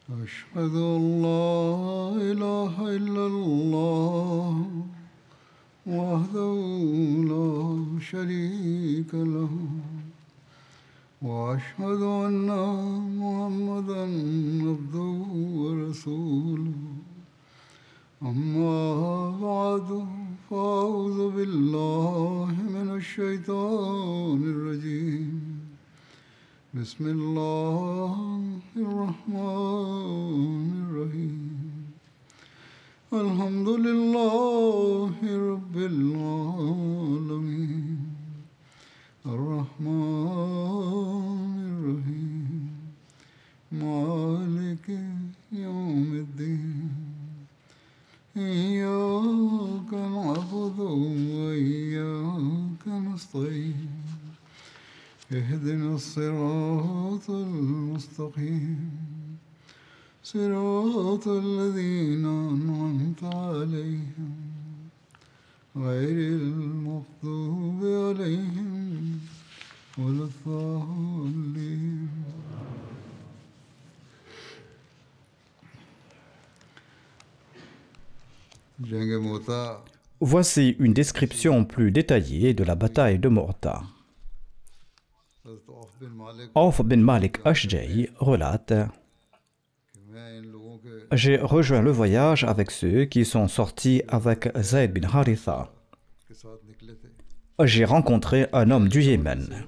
أشهد أن لا إله إلا الله وحده لا شريك له وأشهد أن محمدا عبده ورسوله أما بعد فأعوذ بالله من الشيطان الرجيم بسم الله الرحمن الرحيم الحمد لله رب العالمين الرحمن الرحيم مالك يوم الدين إياك نعبد وإياك نستعين اهدنا الصراط المستقيم صراط الذين أنعمت عليهم غير المغضوب عليهم ولا الضالين. Voici une description plus détaillée de la bataille de Mu'ta. Auf bin Malik Ashja'i relate: j'ai rejoint le voyage avec ceux qui sont sortis avec Zayd bin Haritha. J'ai rencontré un homme du Yémen.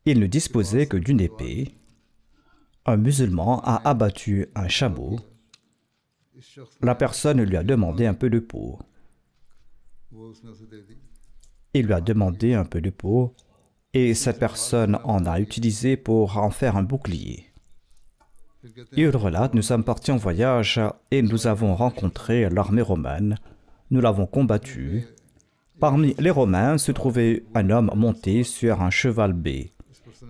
Il ne disposait que d'une épée. Un musulman a abattu un chameau. La personne lui a demandé un peu de peau. Il lui a demandé un peu de peau et cette personne en a utilisé pour en faire un bouclier. Il relate: nous sommes partis en voyage et nous avons rencontré l'armée romaine. Nous l'avons combattue. Parmi les Romains se trouvait un homme monté sur un cheval bai.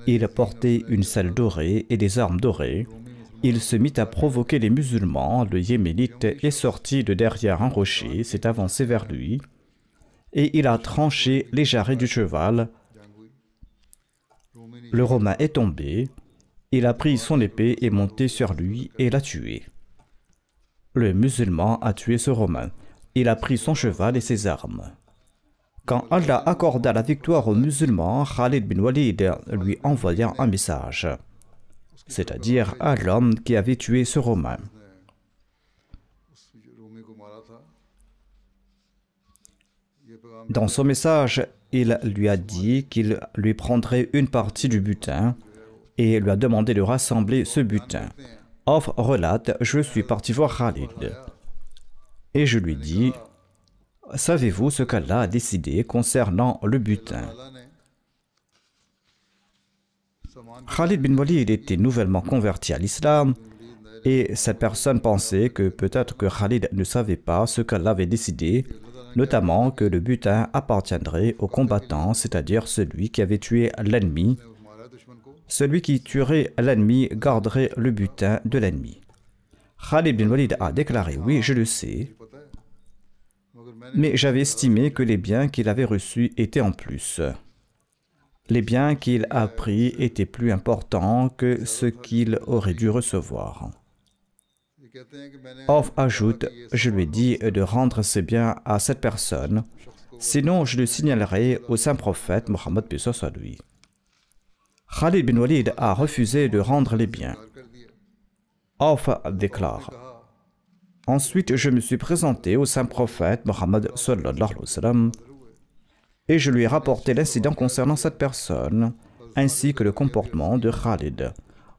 Il portait une selle dorée et des armes dorées. Il se mit à provoquer les musulmans. Le Yéménite est sorti de derrière un rocher, s'est avancé vers lui, et il a tranché les jarrets du cheval. Le Romain est tombé. Il a pris son épée et monté sur lui et l'a tué. Le musulman a tué ce Romain. Il a pris son cheval et ses armes. Quand Allah accorda la victoire aux musulmans, Khalid bin Walid lui envoya un message, c'est-à-dire à l'homme qui avait tué ce Romain. Dans son message, il lui a dit qu'il lui prendrait une partie du butin et lui a demandé de rassembler ce butin. Auf relate: je suis parti voir Khalid et je lui dis: savez-vous ce qu'Allah a décidé concernant le butin? Khalid bin Walid était nouvellement converti à l'islam et cette personne pensait que peut-être que Khalid ne savait pas ce qu'Allah avait décidé, notamment que le butin appartiendrait au combattant, c'est-à-dire celui qui avait tué l'ennemi. Celui qui tuerait l'ennemi garderait le butin de l'ennemi. Khalid bin Walid a déclaré: oui, je le sais, mais j'avais estimé que les biens qu'il avait reçus étaient en plus. Les biens qu'il a pris étaient plus importants que ce qu'il aurait dû recevoir. Auf ajoute: je lui ai dit de rendre ses biens à cette personne, sinon je le signalerai au saint prophète Mohammed paix soit sur lui. Khalid bin Walid a refusé de rendre les biens. Auf déclare: ensuite je me suis présenté au saint prophète Mohammed sallallahu alayhi wa sallam et je lui ai rapporté l'incident concernant cette personne, ainsi que le comportement de Khalid.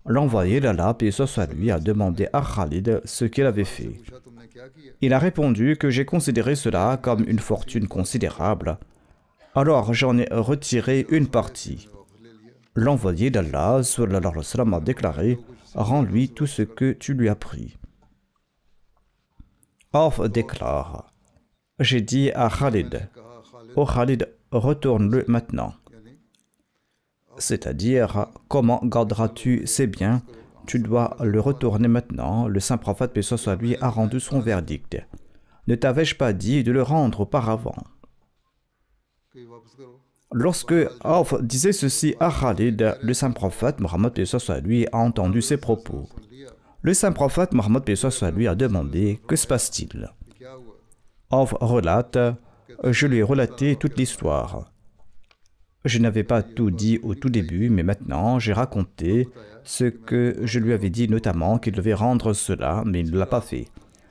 L'envoyé d'Allah, paix soit sur lui, a demandé à Khalid ce qu'il avait fait. Il a répondu que j'ai considéré cela comme une fortune considérable. Alors j'en ai retiré une partie. L'envoyé d'Allah, sallallahu alayhi wa sallam, a déclaré: rends-lui tout ce que tu lui as pris. Auf déclare: j'ai dit à Khalid: ô Khalid, retourne-le maintenant. C'est-à-dire, comment garderas-tu ces biens? Tu dois le retourner maintenant. Le saint prophète, paix soit sur lui, a rendu son verdict. Ne t'avais-je pas dit de le rendre auparavant? Lorsque Auf disait ceci à Khalid, le saint prophète Mohammed lui a entendu ses propos. Le saint prophète Mohammed lui a demandé « Que se passe-t-il » Auf relate « Je lui ai relaté toute l'histoire. Je n'avais pas tout dit au tout début, mais maintenant j'ai raconté ce que je lui avais dit, notamment qu'il devait rendre cela, mais il ne l'a pas fait.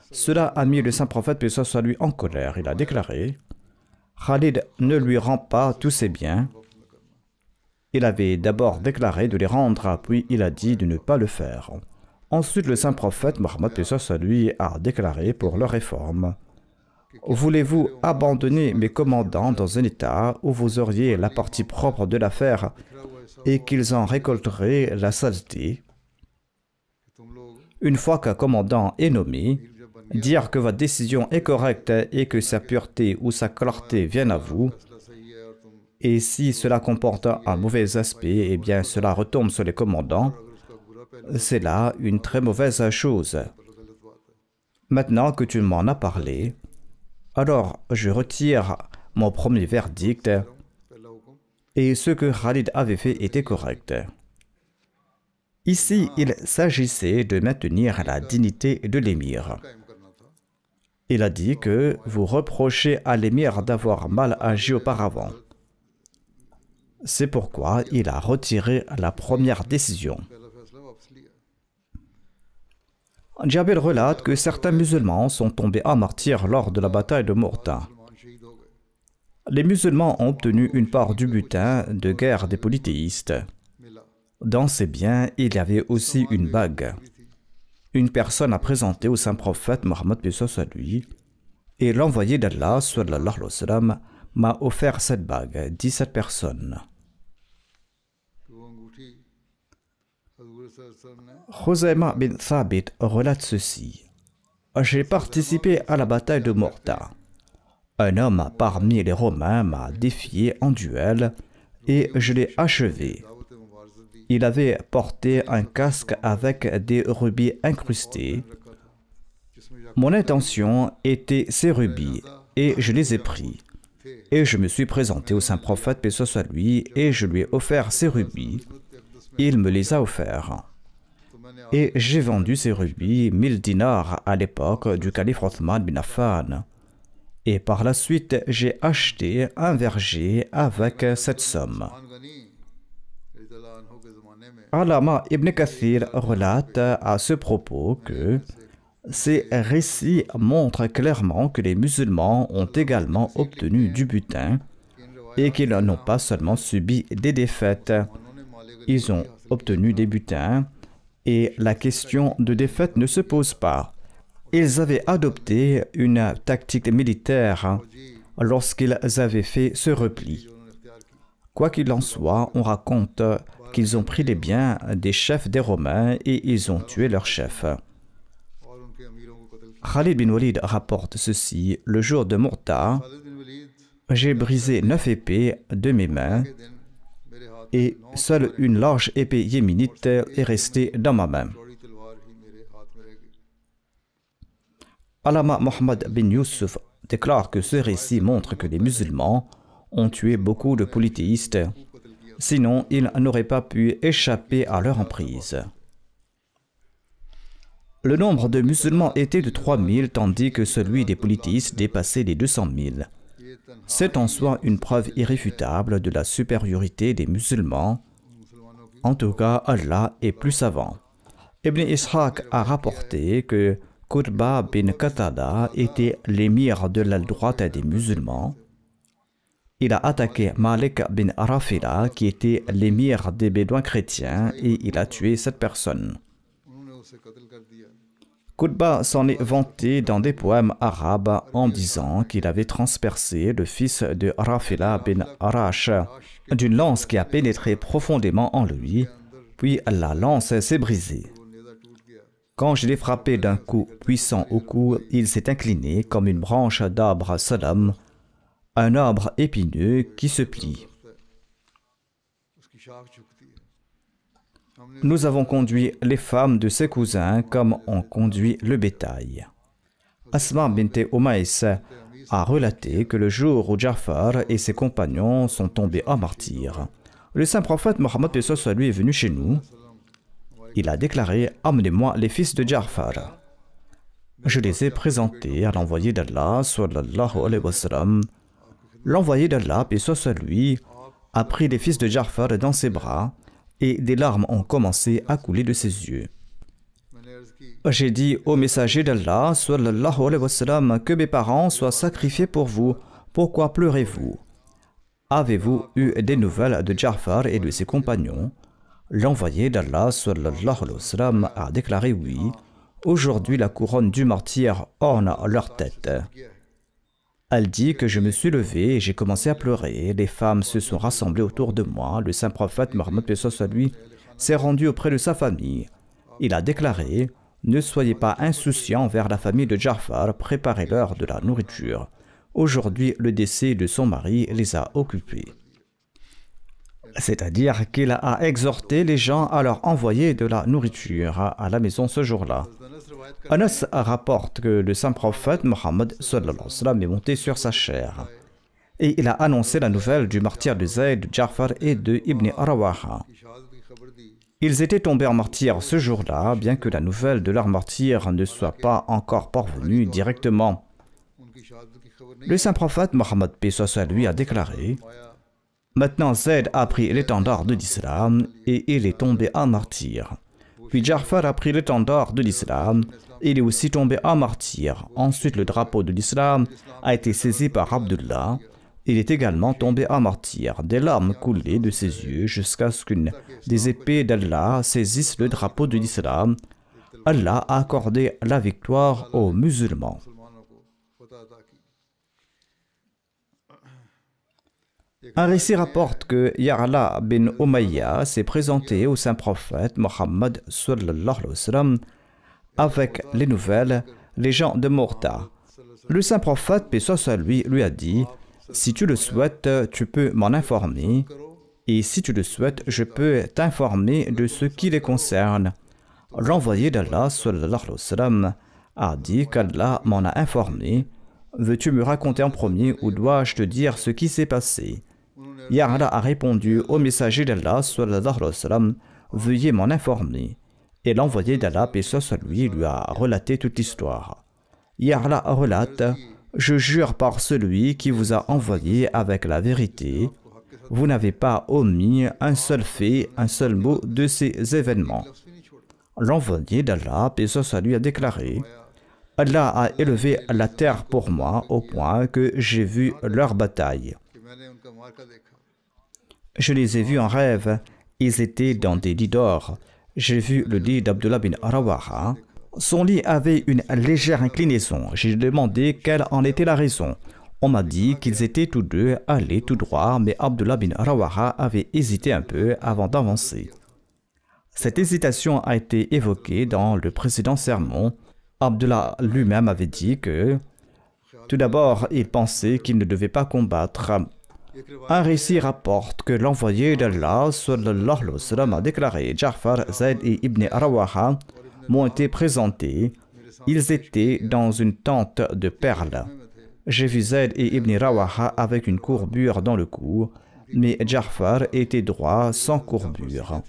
Cela a mis le saint prophète lui en colère. Il a déclaré « Khalid ne lui rend pas tous ses biens. » Il avait d'abord déclaré de les rendre, puis il a dit de ne pas le faire. Ensuite, le saint prophète Mohammed lui a déclaré pour leur réforme « Voulez-vous abandonner mes commandants dans un état où vous auriez la partie propre de l'affaire et qu'ils en récolteraient la saleté? Une fois qu'un commandant est nommé, dire que votre décision est correcte et que sa pureté ou sa clarté viennent à vous, et si cela comporte un mauvais aspect, eh bien cela retombe sur les commandants, c'est là une très mauvaise chose. Maintenant que tu m'en as parlé, alors je retire mon premier verdict et ce que Khalid avait fait était correct. Ici, il s'agissait de maintenir la dignité de l'émir. Il a dit que vous reprochez à l'émir d'avoir mal agi auparavant. C'est pourquoi il a retiré la première décision. Jabir relate que certains musulmans sont tombés à martyrs lors de la bataille de Mourta. Les musulmans ont obtenu une part du butin de guerre des polythéistes. Dans ces biens, il y avait aussi une bague. Une personne a présenté au saint prophète Mohammed lui, et l'envoyé d'Allah sallallahu alayhi wa sallam m'a offert cette bague, dit cette personne. Khuzaima bin Thabit relate ceci. J'ai participé à la bataille de Mourta. Un homme parmi les Romains m'a défié en duel et je l'ai achevé. Il avait porté un casque avec des rubis incrustés. Mon intention était ces rubis et je les ai pris. Et je me suis présenté au saint prophète, paix soit lui, et je lui ai offert ces rubis. Il me les a offerts. Et j'ai vendu ces rubis 1000 dinars à l'époque du calife Othman bin Affan. Et par la suite, j'ai acheté un verger avec cette somme. Allama Ibn Kathir relate à ce propos que ces récits montrent clairement que les musulmans ont également obtenu du butin et qu'ils n'ont pas seulement subi des défaites. Ils ont obtenu des butins et la question de défaite ne se pose pas. Ils avaient adopté une tactique militaire lorsqu'ils avaient fait ce repli. Quoi qu'il en soit, on raconte qu'ils ont pris les biens des chefs des Romains et ils ont tué leur chef. Khalid bin Walid rapporte ceci. Le jour de Mourta, j'ai brisé 9 épées de mes mains et seule une large épée yéménite est restée dans ma main. Allama Mohammed bin Yusuf déclare que ce récit montre que les musulmans ont tué beaucoup de polythéistes, sinon ils n'auraient pas pu échapper à leur emprise. Le nombre de musulmans était de 3000, tandis que celui des polythéistes dépassait les 200 000. C'est en soi une preuve irréfutable de la supériorité des musulmans. En tout cas, Allah est plus savant. Ibn Ishaq a rapporté que Qutba bin Qatada était l'émir de l'aile droite des musulmans. Il a attaqué Malik bin Arafila, qui était l'émir des Bédouins chrétiens, et il a tué cette personne. Qutba s'en est vanté dans des poèmes arabes en disant qu'il avait transpercé le fils de Arafila bin Arash d'une lance qui a pénétré profondément en lui, puis la lance s'est brisée. Quand je l'ai frappé d'un coup puissant au cou, il s'est incliné comme une branche d'arbre salam, un arbre épineux qui se plie. Nous avons conduit les femmes de ses cousins comme on conduit le bétail. Asma bint Umays a relaté que le jour où Ja'far et ses compagnons sont tombés en martyrs, le saint prophète Mohammed lui est venu chez nous. Il a déclaré « Amenez-moi les fils de Ja'far ». Je les ai présentés à l'envoyé d'Allah, sallallahu alayhi wa sallam. L'envoyé d'Allah, paix soit lui, a pris les fils de Ja'far dans ses bras et des larmes ont commencé à couler de ses yeux. J'ai dit au messager d'Allah, sallallahu alayhi wa sallam, que mes parents soient sacrifiés pour vous. Pourquoi pleurez-vous? Avez-vous eu des nouvelles de Ja'far et de ses compagnons? L'envoyé d'Allah, sallallahu alayhi wa sallam, a déclaré oui. Aujourd'hui, la couronne du martyr orne leur tête. Elle dit que je me suis levé et j'ai commencé à pleurer. Les femmes se sont rassemblées autour de moi. Le saint prophète Mohammed lui s'est rendu auprès de sa famille. Il a déclaré « Ne soyez pas insouciants envers la famille de Ja'far, préparez-leur de la nourriture. Aujourd'hui, le décès de son mari les a occupés. » C'est-à-dire qu'il a exhorté les gens à leur envoyer de la nourriture à la maison ce jour-là. Anas rapporte que le saint prophète Mohammed est monté sur sa chair et il a annoncé la nouvelle du martyr de Zayd, de Ja'far et de Ibn Rawaha. Ils étaient tombés en martyr ce jour-là, bien que la nouvelle de leur martyr ne soit pas encore parvenue directement. Le saint prophète Mohammed lui a déclaré « Maintenant Zayd a pris l'étendard de l'islam et il est tombé en martyr. Puis Ja'far a pris l'étendard de l'islam et il est aussi tombé en martyr. Ensuite le drapeau de l'islam a été saisi par Abdullah. Il est également tombé en martyr. Des larmes coulaient de ses yeux jusqu'à ce qu'une des épées d'Allah saisisse le drapeau de l'islam. Allah a accordé la victoire aux musulmans. » Un récit rapporte que Ya'la bin Umayya s'est présenté au saint prophète Mohammed sallallahu alayhi wa sallam avec les nouvelles, les gens de Morta. Le saint prophète, paix soit lui a dit « Si tu le souhaites, tu peux m'en informer, et si tu le souhaites, je peux t'informer de ce qui les concerne. » L'envoyé d'Allah sallallahu alayhi wa sallam a dit qu'Allah m'en a informé. Veux-tu me raconter en premier ou dois-je te dire ce qui s'est passé? Ya'la a répondu au messager d'Allah sallallahu alayhi wa sallam, veuillez m'en informer. Et l'envoyé d'Allah, paix soit lui a relaté toute l'histoire. Ya'la relate, je jure par celui qui vous a envoyé avec la vérité, vous n'avez pas omis un seul fait, un seul mot de ces événements. L'envoyé d'Allah, paix soit lui a déclaré, Allah a élevé la terre pour moi au point que j'ai vu leur bataille. Je les ai vus en rêve, ils étaient dans des lits d'or. J'ai vu le lit d'Abdullah bin Rawaha. Son lit avait une légère inclinaison. J'ai demandé quelle en était la raison. On m'a dit qu'ils étaient tous deux allés tout droit, mais Abdullah bin Rawaha avait hésité un peu avant d'avancer. Cette hésitation a été évoquée dans le précédent sermon. Abdullah lui-même avait dit que, tout d'abord, il pensait qu'il ne devait pas combattre. Un récit rapporte que l'envoyé d'Allah sallallahu alayhi wa sallam a déclaré « Ja'far, Zayd et Ibn Rawaha m'ont été présentés. Ils étaient dans une tente de perles. J'ai vu Zayd et Ibn Rawaha avec une courbure dans le cou, mais Ja'far était droit sans courbure.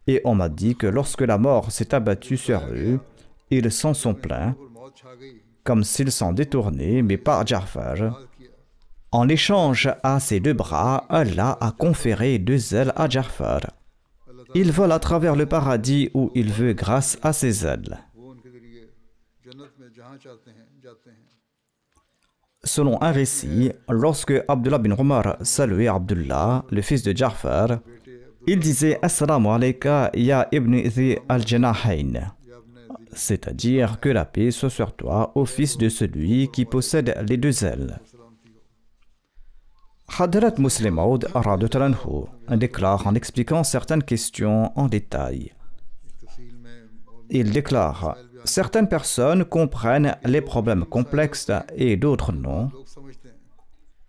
Et on m'a dit que lorsque la mort s'est abattue sur eux, ils s'en sont plaints, comme s'ils s'en détournaient, mais pas Ja'far. En échange à ses deux bras, Allah a conféré deux ailes à Ja'far. Il vole à travers le paradis où il veut grâce à ses ailes. » Selon un récit, lorsque Abdullah bin Umar saluait Abdullah, le fils de Ja'far, il disait « Assalamu alayka ya ibn Zi al-Janahayn » c'est-à-dire que la paix soit sur toi, ô fils de celui qui possède les deux ailes. Hadrat Muslim Maud déclare en expliquant certaines questions en détail. Il déclare « Certaines personnes comprennent les problèmes complexes et d'autres non.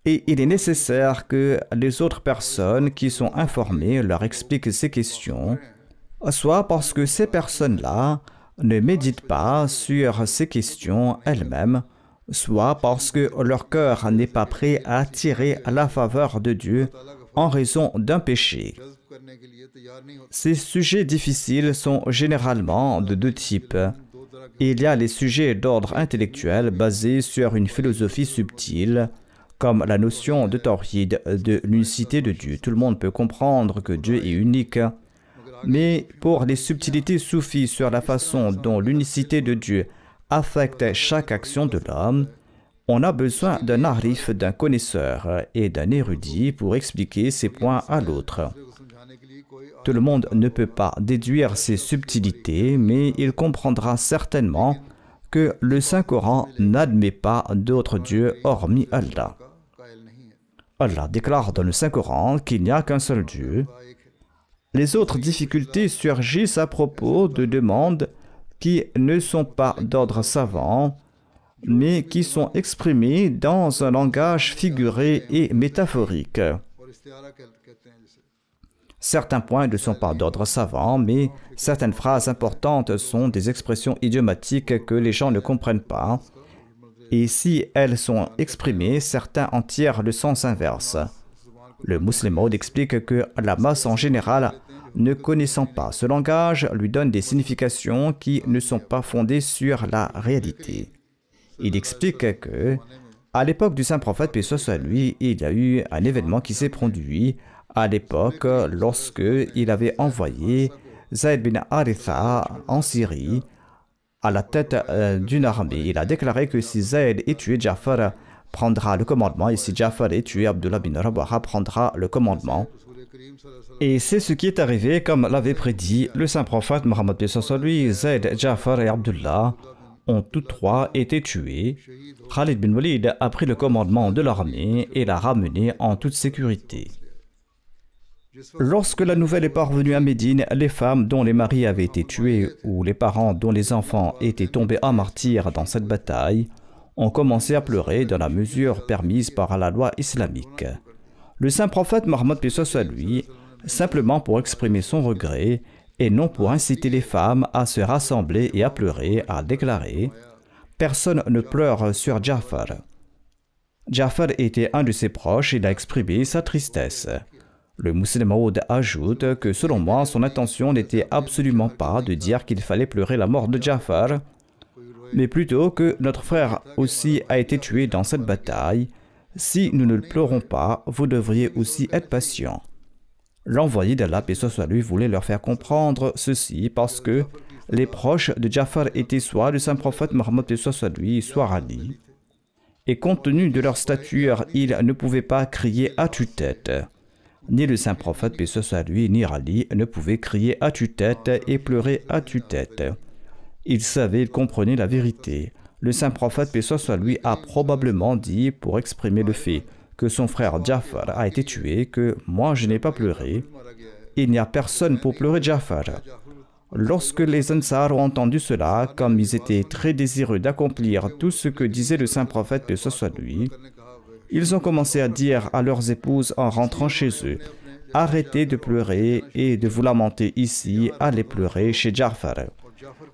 Et il est nécessaire que les autres personnes qui sont informées leur expliquent ces questions, soit parce que ces personnes-là ne méditent pas sur ces questions elles-mêmes, soit parce que leur cœur n'est pas prêt à attirer la faveur de Dieu en raison d'un péché. Ces sujets difficiles sont généralement de deux types. Il y a les sujets d'ordre intellectuel basés sur une philosophie subtile, comme la notion de tawhid, de l'unicité de Dieu. Tout le monde peut comprendre que Dieu est unique. Mais pour les subtilités soufis sur la façon dont l'unicité de Dieu affecte chaque action de l'homme, on a besoin d'un arif, d'un connaisseur et d'un érudit pour expliquer ces points à l'autre. Tout le monde ne peut pas déduire ces subtilités, mais il comprendra certainement que le Saint-Coran n'admet pas d'autre Dieu hormis Allah. Allah déclare dans le Saint-Coran qu'il n'y a qu'un seul Dieu. Les autres difficultés surgissent à propos de demandes qui ne sont pas d'ordre savant, mais qui sont exprimées dans un langage figuré et métaphorique. Certains points ne sont pas d'ordre savant, mais certaines phrases importantes sont des expressions idiomatiques que les gens ne comprennent pas. Et si elles sont exprimées, certains en tirent le sens inverse. Le musulman explique que la masse en général, ne connaissant pas ce langage, lui donne des significations qui ne sont pas fondées sur la réalité. Il explique que, à l'époque du saint prophète, paix soit sur lui, il y a eu un événement qui s'est produit à l'époque lorsque il avait envoyé Zayd bin Haritha en Syrie à la tête d'une armée. Il a déclaré que si Zayd est tué, Ja'far prendra le commandement, et si Ja'far est tué, Abdullah bin Rawaha prendra le commandement. Et c'est ce qui est arrivé comme l'avait prédit le saint prophète Mohammed paix soit sur lui. Zayd, Ja'far et Abdullah ont tous trois été tués. Khalid bin Walid a pris le commandement de l'armée et l'a ramené en toute sécurité. Lorsque la nouvelle est parvenue à Médine, les femmes dont les maris avaient été tués ou les parents dont les enfants étaient tombés en martyrs dans cette bataille ont commencé à pleurer dans la mesure permise par la loi islamique. Le saint prophète Mohammed paix soit sur lui, simplement pour exprimer son regret et non pour inciter les femmes à se rassembler et à pleurer, a déclaré « Personne ne pleure sur Ja'far ». Ja'far était un de ses proches et il a exprimé sa tristesse. Le musulman Maud ajoute que selon moi, son intention n'était absolument pas de dire qu'il fallait pleurer la mort de Ja'far, mais plutôt que notre frère aussi a été tué dans cette bataille. Si nous ne le pleurons pas, vous devriez aussi être patients. L'envoyé d'Allah, paix soit sur lui, voulait leur faire comprendre ceci parce que les proches de Ja'far étaient soit le saint prophète Mohammed paix soit sur lui, soit Ali. Et compte tenu de leur stature, ils ne pouvaient pas crier à tue-tête. Ni le saint prophète paix soit sur lui, ni Ali ne pouvaient crier à tue-tête et pleurer à tue-tête. Ils savaient, ils comprenaient la vérité. Le saint prophète paix soit sur lui a probablement dit, pour exprimer le fait que son frère Ja'far a été tué, que moi je n'ai pas pleuré. Il n'y a personne pour pleurer Ja'far. Lorsque les Ansar ont entendu cela, comme ils étaient très désireux d'accomplir tout ce que disait le saint prophète paix soit sur lui, ils ont commencé à dire à leurs épouses en rentrant chez eux, « Arrêtez de pleurer et de vous lamenter ici, allez pleurer chez Ja'far. »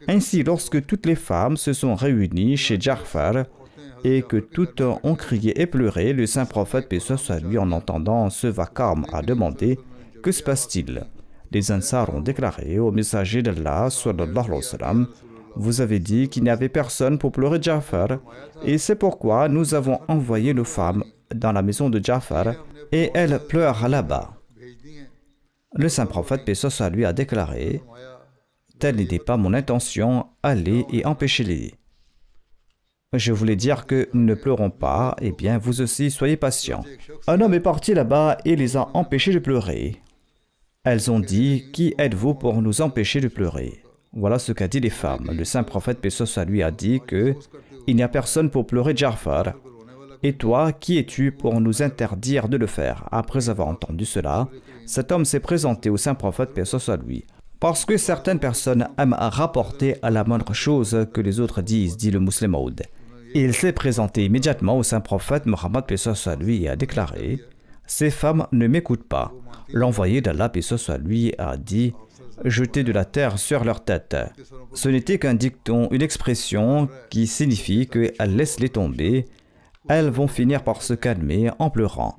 Ainsi, lorsque toutes les femmes se sont réunies chez Ja'far et que toutes ont crié et pleuré, le saint prophète paix soit sur lui, en entendant ce vacarme, a demandé « Que se passe-t-il » Les Ansar ont déclaré au messager d'Allah, sallallahu alayhi wa sallam, « Vous avez dit qu'il n'y avait personne pour pleurer Ja'far, et c'est pourquoi nous avons envoyé nos femmes dans la maison de Ja'far, et elles pleurent là-bas. » Le saint prophète paix soit sur lui a déclaré « Telle n'était pas mon intention, allez et empêchez-les. » Je voulais dire que nous ne pleurons pas, eh bien vous aussi soyez patients. Un homme est parti là-bas et les a empêchés de pleurer. Elles ont dit, qui êtes-vous pour nous empêcher de pleurer? Voilà ce qu'a dit les femmes. Le saint prophète paix soit sur lui a dit que il n'y a personne pour pleurer Ja'far. Et toi, qui es-tu pour nous interdire de le faire? Après avoir entendu cela, cet homme s'est présenté au saint prophète paix soit sur lui. Parce que certaines personnes aiment à rapporter à la moindre chose que les autres disent, dit le musulman Maud. Il s'est présenté immédiatement au saint prophète Mohammed paix soit sur lui et a déclaré « Ces femmes ne m'écoutent pas. » L'envoyé d'Allah paix soit sur lui a dit jeter de la terre sur leur tête. Ce n'était qu'un dicton, une expression qui signifie que laisse-les tomber, elles vont finir par se calmer en pleurant.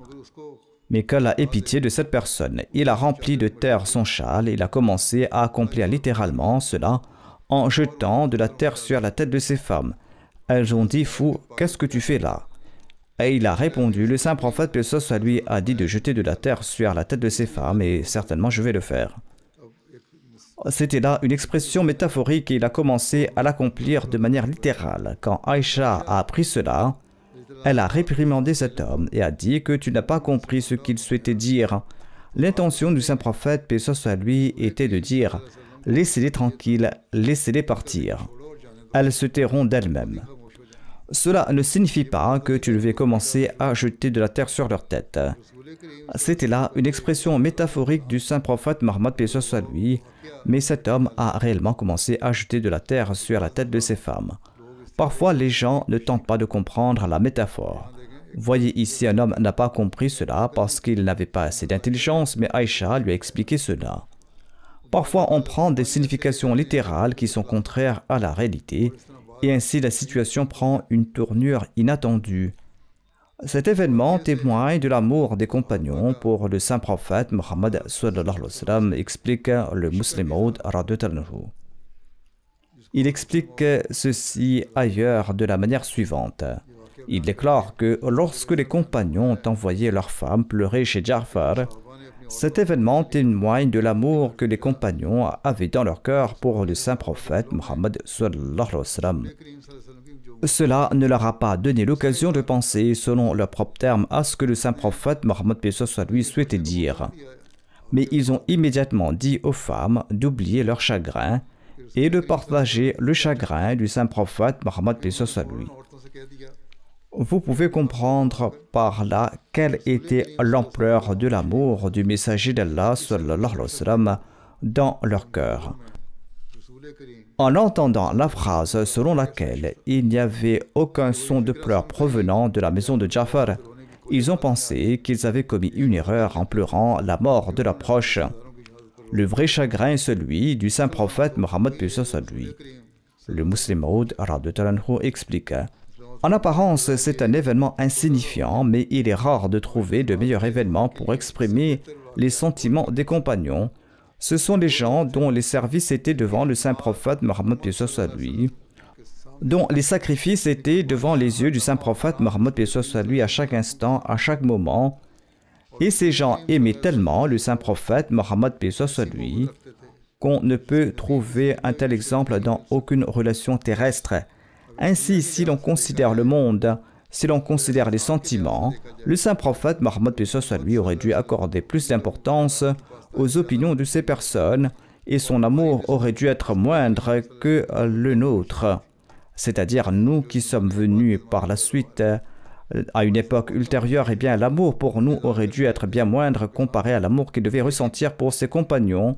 Mais qu'Allah ait pitié de cette personne. Il a rempli de terre son châle, il a commencé à accomplir littéralement cela en jetant de la terre sur la tête de ces femmes. Elles ont dit, fou, qu'est-ce que tu fais là? Et il a répondu, le saint prophète, paix soit lui, a dit de jeter de la terre sur la tête de ces femmes, et certainement je vais le faire. C'était là une expression métaphorique et il a commencé à l'accomplir de manière littérale. Quand Aïcha a appris cela, elle a réprimandé cet homme et a dit que tu n'as pas compris ce qu'il souhaitait dire. L'intention du saint prophète, paix soit lui, était de dire « Laissez-les tranquilles, laissez-les partir. » Elles se tairont d'elles-mêmes. Cela ne signifie pas que tu devais commencer à jeter de la terre sur leur tête. C'était là une expression métaphorique du saint prophète Mohammed, paix soit lui, mais cet homme a réellement commencé à jeter de la terre sur la tête de ces femmes. Parfois, les gens ne tentent pas de comprendre la métaphore. Voyez ici, un homme n'a pas compris cela parce qu'il n'avait pas assez d'intelligence, mais Aïcha lui a expliqué cela. Parfois, on prend des significations littérales qui sont contraires à la réalité, et ainsi la situation prend une tournure inattendue. Cet événement témoigne de l'amour des compagnons pour le saint prophète Mohammed sallallahu alayhi wa sallam, explique le Muslim Maud radhiyallahu anhu. Il explique ceci ailleurs de la manière suivante. Il déclare que lorsque les compagnons ont envoyé leurs femmes pleurer chez Ja'far, cet événement témoigne de l'amour que les compagnons avaient dans leur cœur pour le saint prophète Mohammed sallallahu alayhi wa sallam. Cela ne leur a pas donné l'occasion de penser, selon leurs propres termes, à ce que le saint prophète Mohammed paix soit lui souhaitait dire. Mais ils ont immédiatement dit aux femmes d'oublier leur chagrin et de partager le chagrin du saint prophète Mohammed paix soit lui. Vous pouvez comprendre par là quelle était l'ampleur de l'amour du messager d'Allah sallallahu alayhi wa sallam dans leur cœur. En entendant la phrase selon laquelle il n'y avait aucun son de pleurs provenant de la maison de Ja'far, ils ont pensé qu'ils avaient commis une erreur en pleurant la mort de leur proche. Le vrai chagrin est celui du saint prophète Mohammed paix soit lui. Le Muslim Maud radhiyallahu anhu explique. En apparence, c'est un événement insignifiant, mais il est rare de trouver de meilleurs événements pour exprimer les sentiments des compagnons. Ce sont les gens dont les services étaient devant le saint prophète Mohammed paix soit lui, dont les sacrifices étaient devant les yeux du saint prophète Mohammed paix soit lui à chaque instant, à chaque moment. Et ces gens aimaient tellement le saint prophète Mohammed paix soit lui qu'on ne peut trouver un tel exemple dans aucune relation terrestre. Ainsi, si l'on considère le monde, si l'on considère les sentiments, le saint prophète Mohammed paix soit lui aurait dû accorder plus d'importance aux opinions de ces personnes et son amour aurait dû être moindre que le nôtre. C'est-à-dire nous qui sommes venus par la suite à une époque ultérieure, eh bien l'amour pour nous aurait dû être bien moindre comparé à l'amour qu'il devait ressentir pour ses compagnons.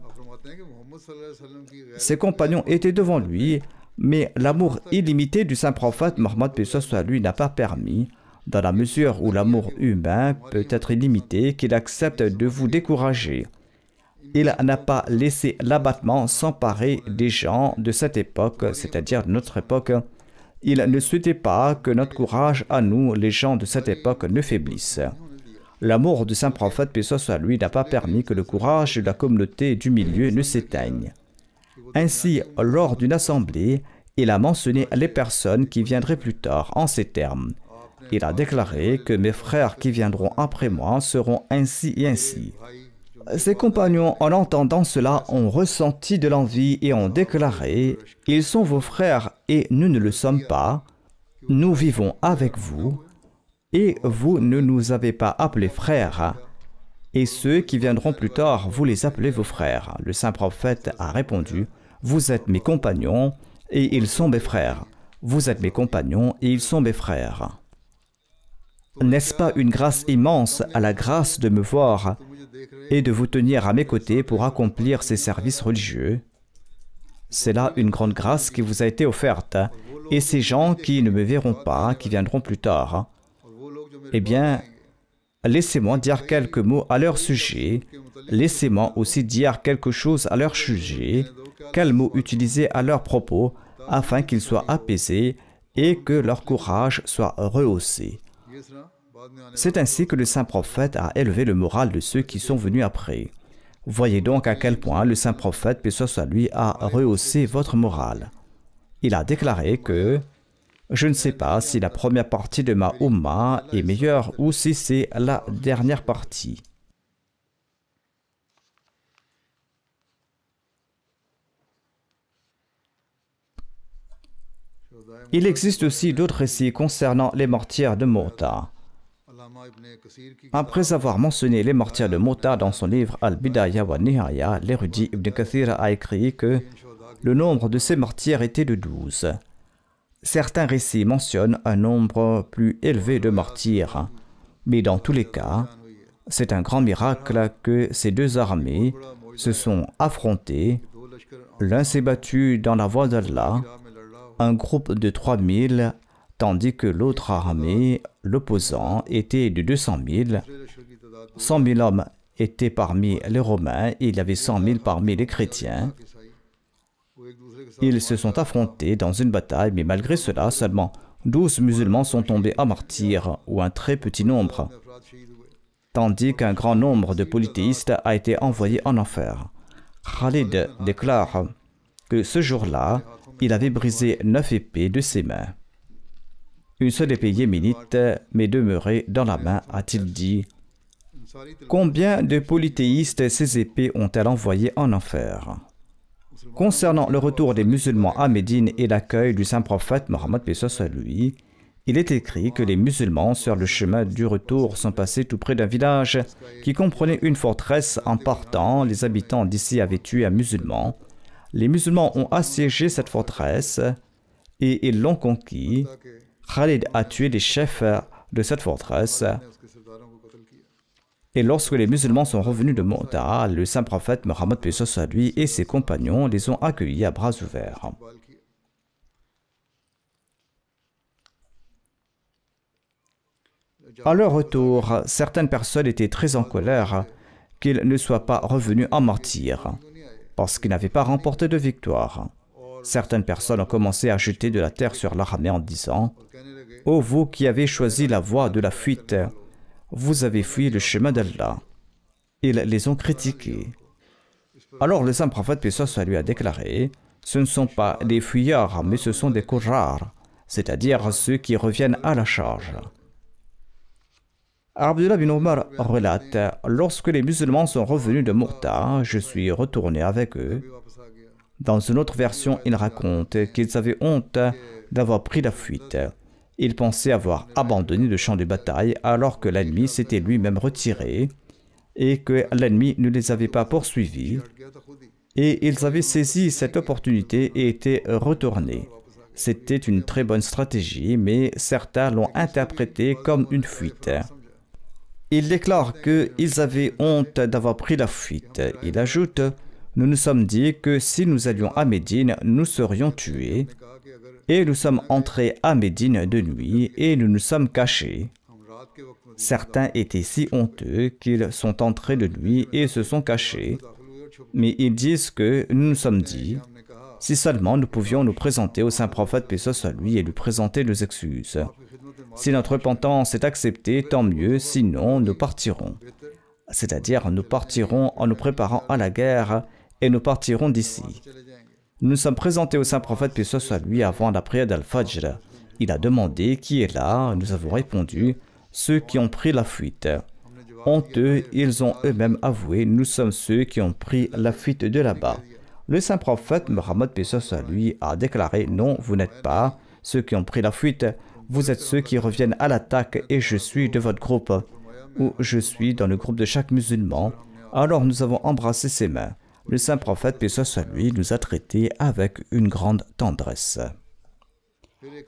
Ses compagnons étaient devant lui, mais l'amour illimité du saint prophète Mohammed paix soit lui n'a pas permis, dans la mesure où l'amour humain peut être illimité, qu'il accepte de vous décourager. Il n'a pas laissé l'abattement s'emparer des gens de cette époque, c'est-à-dire de notre époque. Il ne souhaitait pas que notre courage à nous, les gens de cette époque, ne faiblisse. L'amour du saint prophète paix soit lui n'a pas permis que le courage de la communauté du milieu ne s'éteigne. Ainsi, lors d'une assemblée, il a mentionné les personnes qui viendraient plus tard en ces termes. Il a déclaré que mes frères qui viendront après moi seront ainsi et ainsi. Ses compagnons, en entendant cela, ont ressenti de l'envie et ont déclaré « Ils sont vos frères et nous ne le sommes pas. Nous vivons avec vous et vous ne nous avez pas appelés frères. Et ceux qui viendront plus tard, vous les appelez vos frères. » Le saint prophète a répondu « Vous êtes mes compagnons et ils sont mes frères. Vous êtes mes compagnons et ils sont mes frères. » N'est-ce pas une grâce immense à la grâce de me voir et de vous tenir à mes côtés pour accomplir ces services religieux? C'est là une grande grâce qui vous a été offerte. Et ces gens qui ne me verront pas, qui viendront plus tard, eh bien, laissez-moi dire quelques mots à leur sujet. Laissez-moi aussi dire quelque chose à leur sujet. Quels mots utiliser à leur propos afin qu'ils soient apaisés et que leur courage soit rehaussé. C'est ainsi que le saint prophète a élevé le moral de ceux qui sont venus après. Voyez donc à quel point le saint prophète, paix soit sur lui, a rehaussé votre morale. Il a déclaré que « Je ne sais pas si la première partie de ma Ummah est meilleure ou si c'est la dernière partie. » Il existe aussi d'autres récits concernant les martyrs de Mou'tah. Après avoir mentionné les martyrs de Mou'tah dans son livre Al-Bidaya wa Nihaya, l'érudit Ibn Kathir a écrit que le nombre de ces martyrs était de 12. Certains récits mentionnent un nombre plus élevé de martyrs, mais dans tous les cas, c'est un grand miracle que ces deux armées se sont affrontées. L'un s'est battu dans la voie d'Allah, un groupe de 3000, tandis que l'autre armée, l'opposant, était de 200 000. 100 000 hommes étaient parmi les Romains et il y avait 100 000 parmi les chrétiens. Ils se sont affrontés dans une bataille, mais malgré cela, seulement 12 musulmans sont tombés en martyrs, ou un très petit nombre, tandis qu'un grand nombre de polythéistes a été envoyé en enfer. Khalid déclare que ce jour-là, il avait brisé 9 épées de ses mains. Une seule épée yéménite m'est demeurée dans la main, a-t-il dit. Combien de polythéistes ces épées ont-elles envoyé en enfer? Concernant le retour des musulmans à Médine et l'accueil du saint prophète Mohammed paix soit lui, il est écrit que les musulmans sur le chemin du retour sont passés tout près d'un village qui comprenait une forteresse. En partant, les habitants d'ici avaient tué un musulman. Les musulmans ont assiégé cette forteresse et ils l'ont conquis. Khalid a tué les chefs de cette forteresse. Et lorsque les musulmans sont revenus de Mou'tah, le saint prophète Mohammed paix soit lui et ses compagnons les ont accueillis à bras ouverts. À leur retour, certaines personnes étaient très en colère qu'ils ne soient pas revenus en martyrs, parce qu'ils n'avaient pas remporté de victoire. Certaines personnes ont commencé à jeter de la terre sur l'armée en disant « Ô vous qui avez choisi la voie de la fuite, vous avez fui le chemin d'Allah. » Ils les ont critiqués. Alors le saint prophète paix soit lui a déclaré « Ce ne sont pas des fuyards, mais ce sont des courards, c'est-à-dire ceux qui reviennent à la charge. » Abdullah bin Omar relate « Lorsque les musulmans sont revenus de Mou'tah, je suis retourné avec eux. » Dans une autre version, il raconte qu'ils avaient honte d'avoir pris la fuite. Ils pensaient avoir abandonné le champ de bataille alors que l'ennemi s'était lui-même retiré et que l'ennemi ne les avait pas poursuivis. Et ils avaient saisi cette opportunité et étaient retournés. C'était une très bonne stratégie, mais certains l'ont interprétée comme une fuite. Il déclare qu'ils avaient honte d'avoir pris la fuite. Il ajoute « Nous nous sommes dit que si nous allions à Médine, nous serions tués. Et nous sommes entrés à Médine de nuit et nous nous sommes cachés. » Certains étaient si honteux qu'ils sont entrés de nuit et se sont cachés. Mais ils disent que nous nous sommes dit « Si seulement nous pouvions nous présenter au saint prophète paix soit lui et lui présenter nos excuses. Si notre repentance est acceptée, tant mieux, sinon nous partirons. » C'est-à-dire nous partirons en nous préparant à la guerre et nous partirons d'ici. Nous nous sommes présentés au saint prophète paix soit lui avant la prière d'Al-Fajr. Il a demandé qui est là. Nous avons répondu ceux qui ont pris la fuite. Honteux, ils ont eux-mêmes avoué nous sommes ceux qui ont pris la fuite de là-bas. Le saint prophète Mohammed paix soit lui a déclaré non, vous n'êtes pas ceux qui ont pris la fuite. Vous êtes ceux qui reviennent à l'attaque et je suis de votre groupe, ou je suis dans le groupe de chaque musulman. Alors nous avons embrassé ses mains. Le saint prophète, paix soit lui, nous a traités avec une grande tendresse.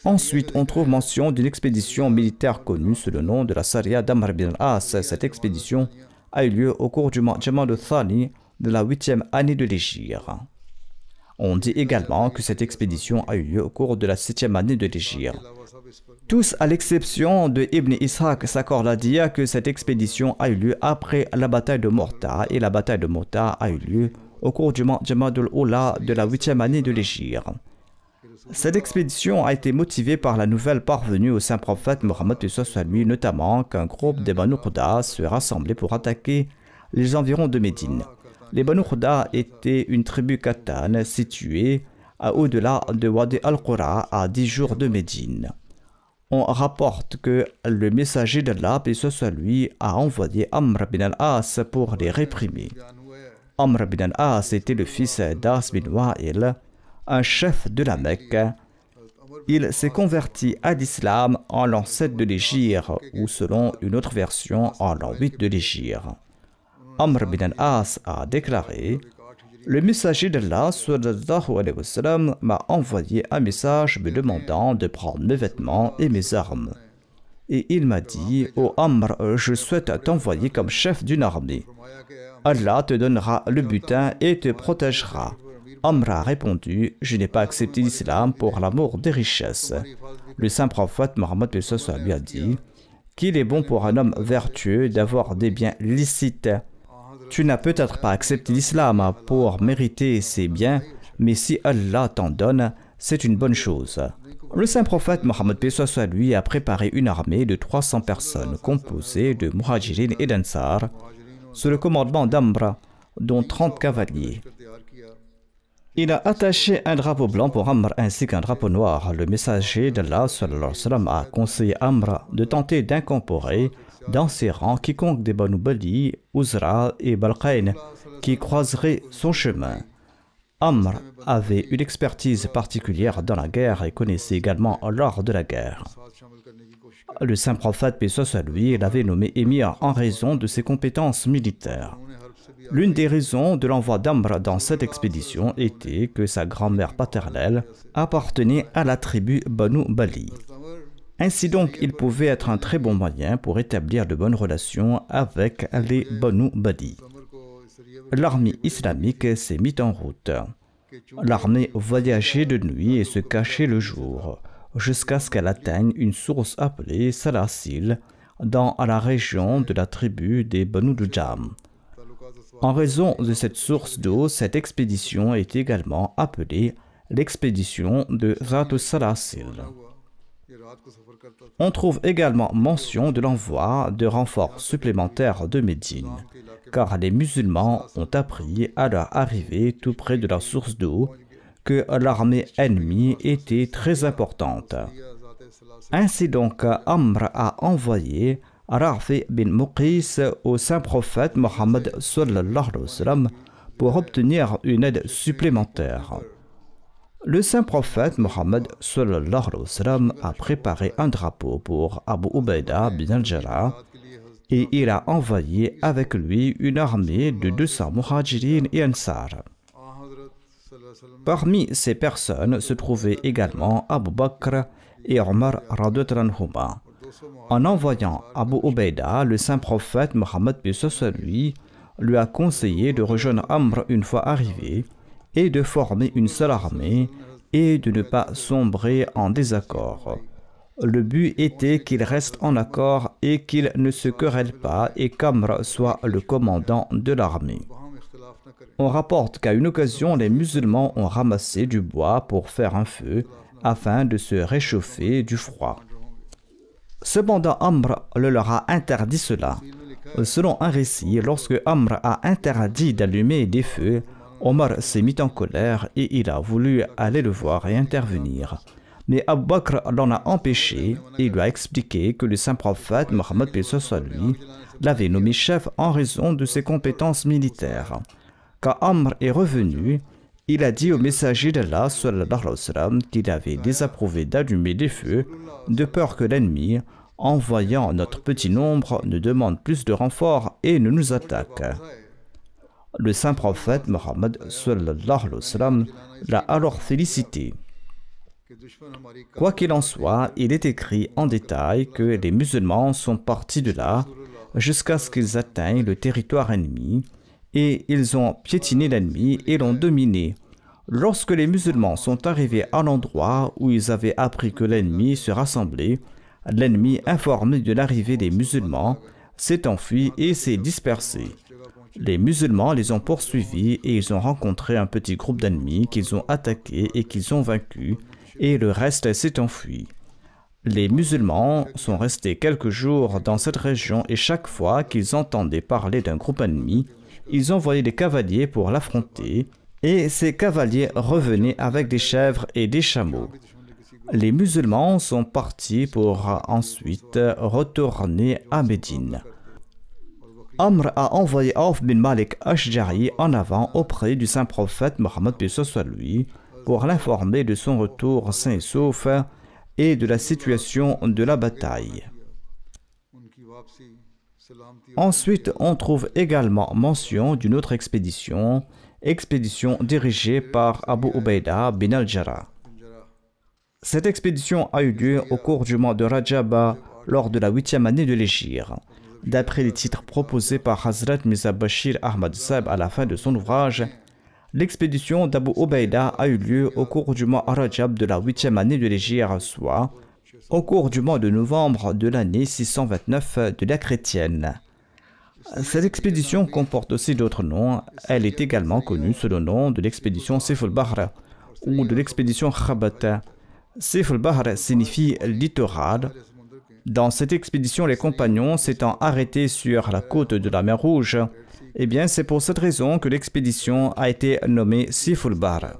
Ensuite, on trouve mention d'une expédition militaire connue sous le nom de la Saria d'Amr bin al-As. Cette expédition a eu lieu au cours du mois Jamad al-Thani de la 8e année de l'Hégire. On dit également que cette expédition a eu lieu au cours de la 7e année de l'Hégire. Tous, à l'exception de Ibn Ishaq, s'accordent à dire que cette expédition a eu lieu après la bataille de Morta, et la bataille de Morta a eu lieu au cours du mois Jamadul Oula de la 8e année de l'Hégire. Cette expédition a été motivée par la nouvelle parvenue au saint prophète Mohammed lui, notamment qu'un groupe des Banu Qurda se rassemblait pour attaquer les environs de Médine. Les Banu Qurda étaient une tribu katane située au-delà de Wadi al-Qura à 10 jours de Médine. On rapporte que le messager d'Allah, paix soit lui, a envoyé Amr bin al-As pour les réprimer. Amr bin al-As était le fils d'As bin Wa'il, un chef de la Mecque. Il s'est converti à l'islam en l'an 7 de l'Hégire, ou selon une autre version, en l'an 8 de l'Hégire. Amr bin al-As a déclaré: le messager d'Allah sallallahu alayhi wa sallam m'a envoyé un message me demandant de prendre mes vêtements et mes armes. Et il m'a dit: ô Amr, je souhaite t'envoyer comme chef d'une armée. Allah te donnera le butin et te protégera. Amr a répondu: je n'ai pas accepté l'islam pour l'amour des richesses. Le saint prophète Mohammed lui a dit qu'il est bon pour un homme vertueux d'avoir des biens licites. Tu n'as peut-être pas accepté l'islam pour mériter ces biens, mais si Allah t'en donne, c'est une bonne chose. Le saint prophète Mohammed lui a préparé une armée de 300 personnes composée de Muhajirin et d'Ansar, sous le commandement d'Amr, dont 30 cavaliers. Il a attaché un drapeau blanc pour Amr ainsi qu'un drapeau noir. Le messager d'Allah a conseillé Amr de tenter d'incorporer dans ses rangs quiconque des Banu Bali, Uzra et Balqain qui croiserait son chemin. Amr avait une expertise particulière dans la guerre et connaissait également l'art de la guerre. Le saint prophète, paix soit lui, l'avait nommé émir en raison de ses compétences militaires. L'une des raisons de l'envoi d'Amr dans cette expédition était que sa grand-mère paternelle appartenait à la tribu Banu Bali. Ainsi donc, il pouvait être un très bon moyen pour établir de bonnes relations avec les Banu Bali. L'armée islamique s'est mise en route. L'armée voyageait de nuit et se cachait le jour, jusqu'à ce qu'elle atteigne une source appelée Salasil, dans la région de la tribu des Banu Dujam. En raison de cette source d'eau, cette expédition est également appelée l'expédition de Zat Salasil. On trouve également mention de l'envoi de renforts supplémentaires de Médine, car les musulmans ont appris à leur arrivée tout près de la source d'eau que l'armée ennemie était très importante. Ainsi donc, Amr a envoyé Rafi bin Muqis au saint prophète Mohammed sallallahu alayhi wa sallam pour obtenir une aide supplémentaire. Le saint prophète Mohammed sallallahu alayhi wa sallam a préparé un drapeau pour Abu Ubaida bin al-Jarrah et il a envoyé avec lui une armée de 200 muhajirin et ansar. Parmi ces personnes se trouvaient également Abu Bakr et Omar radhiyallahu anhuma. En envoyant Abu Ubaida, le saint prophète Mohammed lui a conseillé de rejoindre Amr une fois arrivé et de former une seule armée et de ne pas sombrer en désaccord. Le but était qu'ils restent en accord et qu'ils ne se querellent pas et qu'Amr soit le commandant de l'armée. On rapporte qu'à une occasion, les musulmans ont ramassé du bois pour faire un feu afin de se réchauffer du froid. Cependant, Amr leur a interdit cela. Selon un récit, lorsque Amr a interdit d'allumer des feux, Omar s'est mis en colère et il a voulu aller le voir et intervenir. Mais Abu Bakr l'en a empêché et lui a expliqué que le saint prophète Mohammed lui l'avait nommé chef en raison de ses compétences militaires. Quand Amr est revenu, il a dit au messager d'Allah qu'il avait désapprouvé d'allumer des feux de peur que l'ennemi, en voyant notre petit nombre, ne demande plus de renforts et ne nous attaque. Le saint prophète Mohammed l'a alors félicité. Quoi qu'il en soit, il est écrit en détail que les musulmans sont partis de là jusqu'à ce qu'ils atteignent le territoire ennemi et ils ont piétiné l'ennemi et l'ont dominé. Lorsque les musulmans sont arrivés à l'endroit où ils avaient appris que l'ennemi se rassemblait, l'ennemi, informé de l'arrivée des musulmans, s'est enfui et s'est dispersé. Les musulmans les ont poursuivis et ils ont rencontré un petit groupe d'ennemis qu'ils ont attaqués et qu'ils ont vaincus, et le reste s'est enfui. Les musulmans sont restés quelques jours dans cette région et chaque fois qu'ils entendaient parler d'un groupe ennemi, ils envoyaient des cavaliers pour l'affronter et ces cavaliers revenaient avec des chèvres et des chameaux. Les musulmans sont partis pour ensuite retourner à Médine. Amr a envoyé Auf bin Malik Ashjari en avant auprès du saint prophète Mohammed lui pour l'informer de son retour sain et sauf et de la situation de la bataille. Ensuite, on trouve également mention d'une autre expédition dirigée par Abu Ubaida bin al-Jarrah. Cette expédition a eu lieu au cours du mois de Rajab lors de la 8e année de l'Hégire. D'après les titres proposés par Hazrat Mirza Bashir Ahmad Sahib à la fin de son ouvrage, l'expédition d'Abu Ubaida a eu lieu au cours du mois Rajab de la 8e année de l'Hégire, soit au cours du mois de novembre de l'année 629 de l'ère chrétienne. Cette expédition comporte aussi d'autres noms. Elle est également connue sous le nom de l'expédition Sif al-Bahr ou de l'expédition Khabat. Sif al-Bahr signifie littoral. Dans cette expédition, les compagnons s'étant arrêtés sur la côte de la mer Rouge, c'est pour cette raison que l'expédition a été nommée Sif al-Bahr.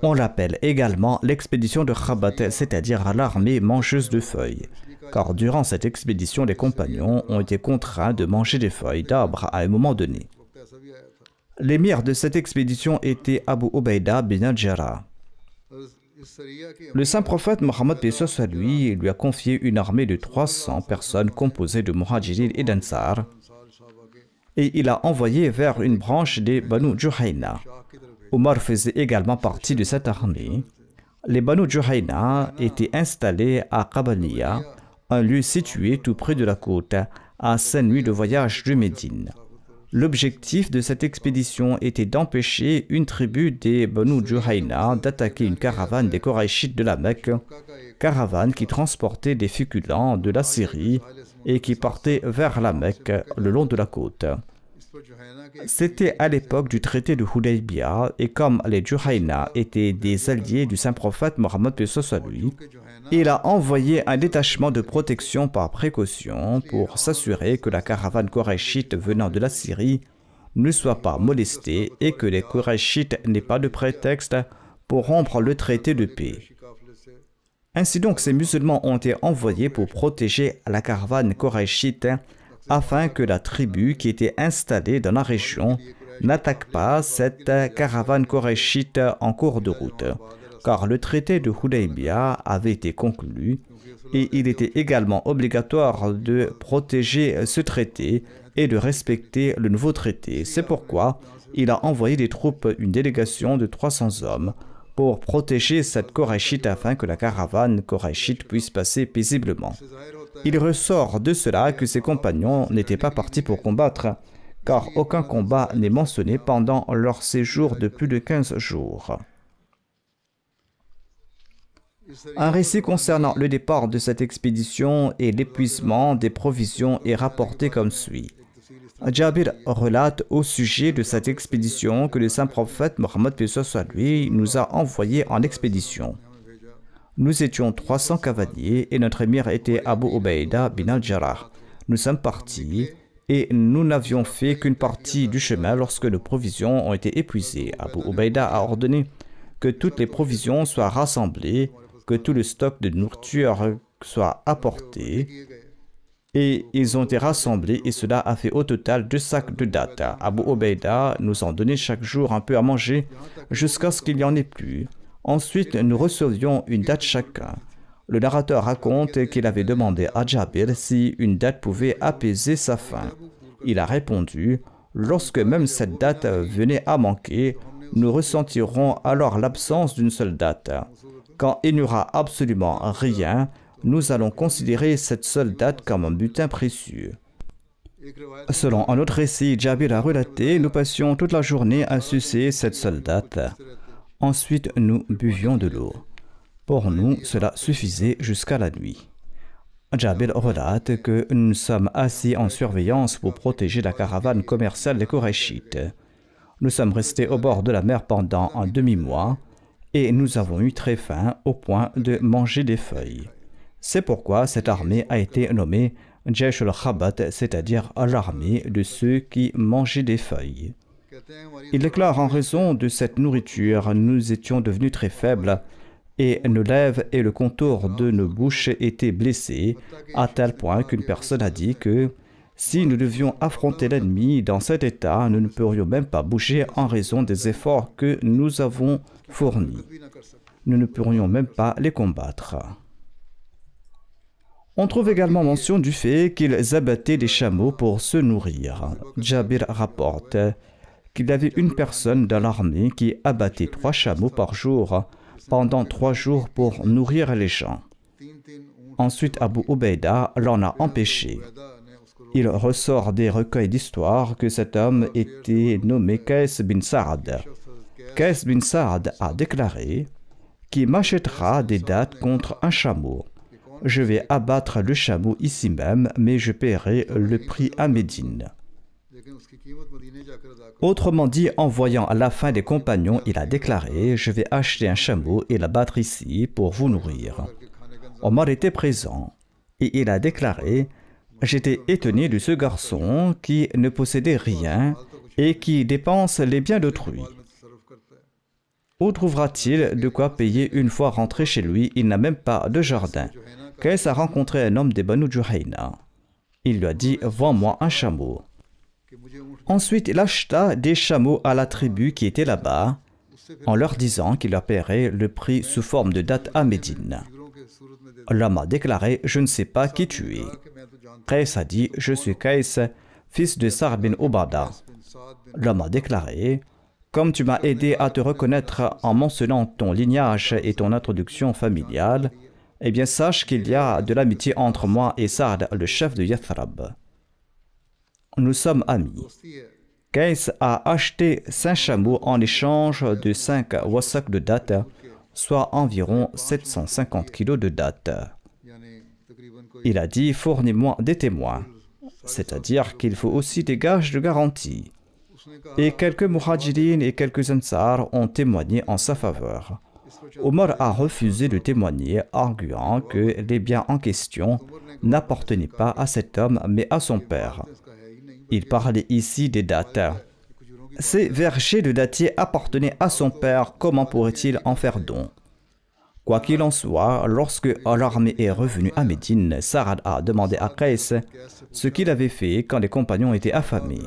On l'appelle également l'expédition de Khabat, c'est-à-dire l'armée mangeuse de feuilles, car durant cette expédition, les compagnons ont été contraints de manger des feuilles d'arbre à un moment donné. L'émir de cette expédition était Abu Ubaida bin al-Jarrah. Le saint prophète Mohammed lui a confié une armée de 300 personnes composée de Muhajirin et d'Ansar, et il a envoyé vers une branche des Banu Juhayna. Omar faisait également partie de cette armée. Les Banu Juhayna étaient installés à Qabaniya, un lieu situé tout près de la côte, à 5 nuits de voyage de Médine. L'objectif de cette expédition était d'empêcher une tribu des Banu Juhayna d'attaquer une caravane des Qurayshites de la Mecque, caravane qui transportait des féculents de la Syrie et qui partait vers la Mecque le long de la côte. C'était à l'époque du traité de Hudaybiyah et comme les Juhayna étaient des alliés du saint prophète Mohammed lui, il a envoyé un détachement de protection par précaution pour s'assurer que la caravane Qurayshites venant de la Syrie ne soit pas molestée et que les Qurayshites n'aient pas de prétexte pour rompre le traité de paix. Ainsi donc, ces musulmans ont été envoyés pour protéger la caravane Qurayshite afin que la tribu qui était installée dans la région n'attaque pas cette caravane Qurayshite en cours de route, car le traité de Hudaybiyah avait été conclu et il était également obligatoire de protéger ce traité et de respecter le nouveau traité. C'est pourquoi il a envoyé des troupes, une délégation de 300 hommes, pour protéger cette Qurayshite afin que la caravane Qurayshite puisse passer paisiblement. Il ressort de cela que ses compagnons n'étaient pas partis pour combattre, car aucun combat n'est mentionné pendant leur séjour de plus de 15 jours. Un récit concernant le départ de cette expédition et l'épuisement des provisions est rapporté comme suit. Jabir relate au sujet de cette expédition que le saint prophète Mohammed lui nous a envoyés en expédition. Nous étions 300 cavaliers et notre émir était Abu Ubaida bin al-Jarrah. Nous sommes partis et nous n'avions fait qu'une partie du chemin lorsque nos provisions ont été épuisées. Abu Ubaida a ordonné que toutes les provisions soient rassemblées, que tout le stock de nourriture soit apporté. Et ils ont été rassemblés et cela a fait au total 2 sacs de dattes. Abu Ubaida nous en donnait chaque jour un peu à manger jusqu'à ce qu'il n'y en ait plus. Ensuite, nous recevions une date chacun. Le narrateur raconte qu'il avait demandé à Jabir si une date pouvait apaiser sa faim. Il a répondu, « Lorsque même cette date venait à manquer, nous ressentirons alors l'absence d'une seule date. Quand il n'y aura absolument rien, nous allons considérer cette seule date comme un butin précieux. » Selon un autre récit, Jabir a relaté, nous passions toute la journée à sucer cette seule date. Ensuite, nous buvions de l'eau. Pour nous, cela suffisait jusqu'à la nuit. Jabir relate que nous sommes assis en surveillance pour protéger la caravane commerciale des Korachites. Nous sommes restés au bord de la mer pendant un demi-mois et nous avons eu très faim au point de manger des feuilles. C'est pourquoi cette armée a été nommée Jaish al-Khabat, c'est-à-dire l'armée de ceux qui mangeaient des feuilles. Il déclare en raison de cette nourriture, nous étions devenus très faibles et nos lèvres et le contour de nos bouches étaient blessés à tel point qu'une personne a dit que si nous devions affronter l'ennemi dans cet état, nous ne pourrions même pas bouger en raison des efforts que nous avons fournis. Nous ne pourrions même pas les combattre. On trouve également mention du fait qu'ils abattaient des chameaux pour se nourrir. Jabir rapporte qu'il y avait une personne dans l'armée qui abattait 3 chameaux par jour pendant 3 jours pour nourrir les gens. Ensuite, Abu Ubaida l'en a empêché. Il ressort des recueils d'histoire que cet homme était nommé Qais bin Saad. Qais bin Saad a déclaré qu'il m'achètera des dattes contre un chameau. Je vais abattre le chameau ici même, mais je paierai le prix à Médine. Autrement dit, en voyant la fin des compagnons, il a déclaré « Je vais acheter un chameau et l'abattre ici pour vous nourrir ». Omar était présent et il a déclaré « J'étais étonné de ce garçon qui ne possédait rien et qui dépense les biens d'autrui. Où trouvera-t-il de quoi payer une fois rentré chez lui? Il n'a même pas de jardin. » Qais a rencontré un homme des Banu Juhayna. Il lui a dit « Vends-moi un chameau ». Ensuite, il acheta des chameaux à la tribu qui était là-bas, en leur disant qu'il leur paierait le prix sous forme de date à Médine. L'homme a déclaré « Je ne sais pas qui tu es ». Qais a dit « Je suis Qais, fils de Sa'd bin Ubada ». L'homme a déclaré « Comme tu m'as aidé à te reconnaître en mentionnant ton lignage et ton introduction familiale, eh bien sache qu'il y a de l'amitié entre moi et Sa'd, le chef de Yathrab. Nous sommes amis. » Qais a acheté 5 chameaux en échange de 5 wasak de dattes, soit environ 750 kilos de dattes. Il a dit « Fournis-moi des témoins », c'est-à-dire qu'il faut aussi des gages de garantie. Et quelques muhajirines et quelques ansar ont témoigné en sa faveur. Omar a refusé de témoigner, arguant que les biens en question n'appartenaient pas à cet homme, mais à son père. Il parlait ici des dattes. Ces vergers de dattiers appartenaient à son père, comment pourrait-il en faire don? Quoi qu'il en soit, lorsque l'armée est revenue à Médine, Sa'd a demandé à Qais ce qu'il avait fait quand les compagnons étaient affamés.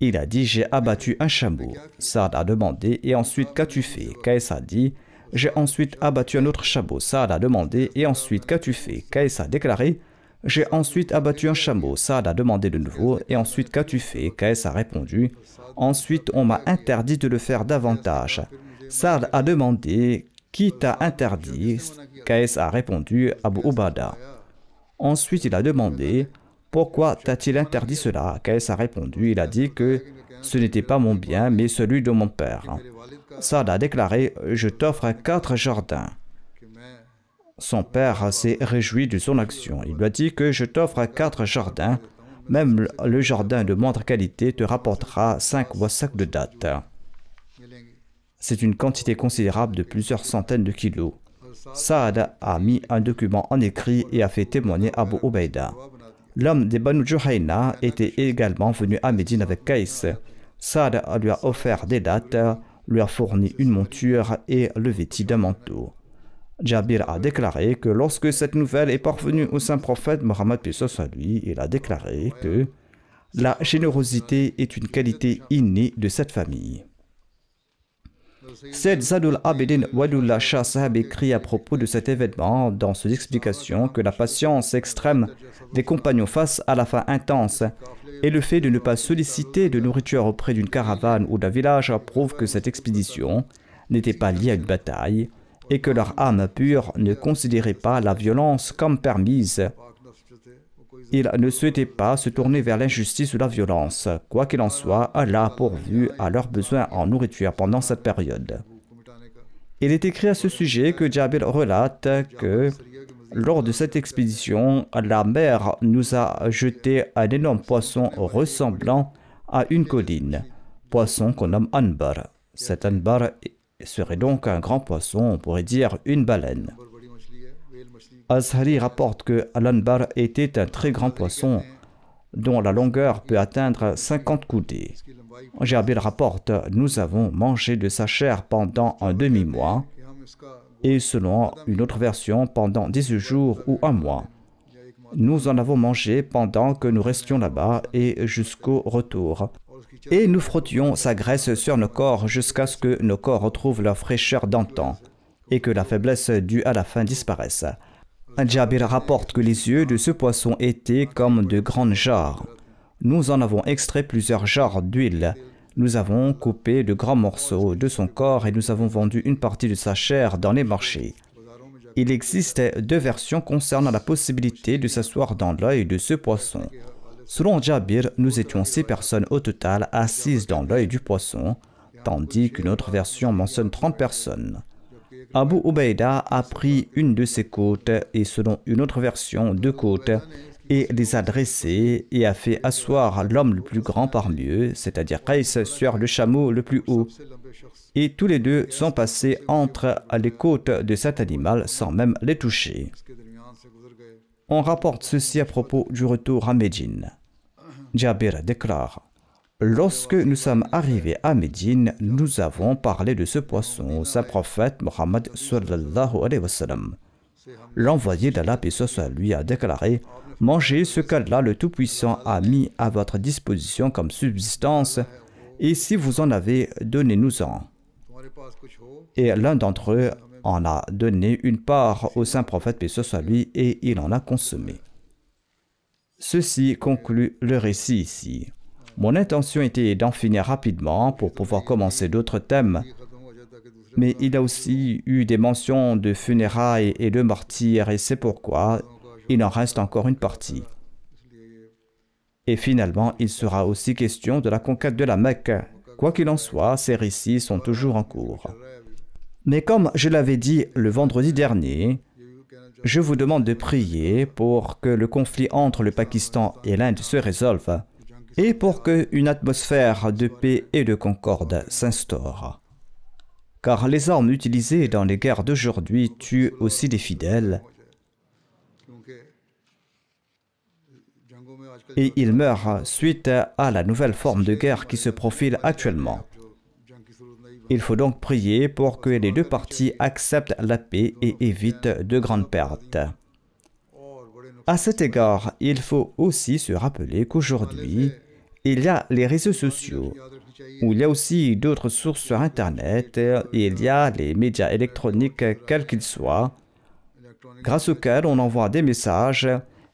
Il a dit « J'ai abattu un chameau ». Sa'd a demandé « Et ensuite, qu'as-tu fait » Qais a dit « J'ai ensuite abattu un autre chameau ». Sa'd a demandé « Et ensuite, qu'as-tu fait » Qais a déclaré « J'ai ensuite abattu un chameau ». Sa'd a demandé de nouveau « Et ensuite, qu'as-tu fait » Qais a répondu « Ensuite, on m'a interdit de le faire davantage ». Sa'd a demandé « Qui t'a interdit » Qais a répondu « Abu Ubada ». Ensuite, il a demandé « Pourquoi t'a-t-il interdit cela » Qais a répondu, il a dit que ce n'était pas mon bien, mais celui de mon père. Sa'd a déclaré « Je t'offre 4 jardins ». Son père s'est réjoui de son action. Il lui a dit que « Je t'offre 4 jardins, même le jardin de moindre qualité te rapportera 5 wasak de dattes. » C'est une quantité considérable de plusieurs centaines de kilos. Sa'd a mis un document en écrit et a fait témoigner Abu Ubaida. L'homme des Banu Juhayna était également venu à Médine avec Qais. Sa'd lui a offert des dattes, lui a fourni une monture et le vêtit d'un manteau. Jabir a déclaré que lorsque cette nouvelle est parvenue au saint prophète Mohammed P.S. lui, il a déclaré que la générosité est une qualité innée de cette famille. Sayyid Zadul Abidin Walullah Shah Sahab écrit à propos de cet événement dans ses explications que la patience extrême des compagnons face à la faim intense et le fait de ne pas solliciter de nourriture auprès d'une caravane ou d'un village prouve que cette expédition n'était pas liée à une bataille et que leur âme pure ne considérait pas la violence comme permise. Ils ne souhaitaient pas se tourner vers l'injustice ou la violence. Quoi qu'il en soit, Allah a pourvu à leurs besoins en nourriture pendant cette période. Il est écrit à ce sujet que Jabir relate que lors de cette expédition, la mer nous a jeté un énorme poisson ressemblant à une colline, poisson qu'on nomme Anbar. Cet Anbar serait donc un grand poisson, on pourrait dire une baleine. Azhari rapporte que l'Anbar était un très grand poisson dont la longueur peut atteindre 50 coudées. Jabir rapporte « Nous avons mangé de sa chair pendant un demi-mois et selon une autre version pendant 18 jours ou un mois. Nous en avons mangé pendant que nous restions là-bas et jusqu'au retour. Et nous frottions sa graisse sur nos corps jusqu'à ce que nos corps retrouvent leur fraîcheur d'antan et que la faiblesse due à la faim disparaisse. » Jabir rapporte que les yeux de ce poisson étaient comme de grandes jarres. Nous en avons extrait plusieurs jarres d'huile. Nous avons coupé de grands morceaux de son corps et nous avons vendu une partie de sa chair dans les marchés. Il existe deux versions concernant la possibilité de s'asseoir dans l'œil de ce poisson. Selon Jabir, nous étions 6 personnes au total assises dans l'œil du poisson, tandis qu'une autre version mentionne 30 personnes. Abu Ubaïda a pris une de ses côtes et selon une autre version 2 côtes et les a dressées et a fait asseoir l'homme le plus grand parmi eux, c'est-à-dire Qais, sur le chameau le plus haut. Et tous les deux sont passés entre les côtes de cet animal sans même les toucher. On rapporte ceci à propos du retour à Médine. Jabir déclare: lorsque nous sommes arrivés à Médine, nous avons parlé de ce poisson au saint prophète Mohammed sallallahu alayhi wa sallam. L'envoyé d'Allah, paix soit lui, a déclaré: mangez ce qu'Allah le Tout-Puissant a mis à votre disposition comme subsistance, et si vous en avez, donnez-nous-en. Et l'un d'entre eux en a donné une part au saint prophète, paix soit lui, et il en a consommé. Ceci conclut le récit ici. Mon intention était d'en finir rapidement pour pouvoir commencer d'autres thèmes, mais il y a aussi eu des mentions de funérailles et de martyrs, et c'est pourquoi il en reste encore une partie. Et finalement, il sera aussi question de la conquête de la Mecque. Quoi qu'il en soit, ces récits sont toujours en cours. Mais comme je l'avais dit le vendredi dernier, je vous demande de prier pour que le conflit entre le Pakistan et l'Inde se résolve et pour qu'une atmosphère de paix et de concorde s'instaure. Car les armes utilisées dans les guerres d'aujourd'hui tuent aussi des fidèles et ils meurent suite à la nouvelle forme de guerre qui se profile actuellement. Il faut donc prier pour que les deux parties acceptent la paix et évitent de grandes pertes. À cet égard, il faut aussi se rappeler qu'aujourd'hui, il y a les réseaux sociaux, où il y a aussi d'autres sources sur Internet, et il y a les médias électroniques, quels qu'ils soient, grâce auxquels on envoie des messages,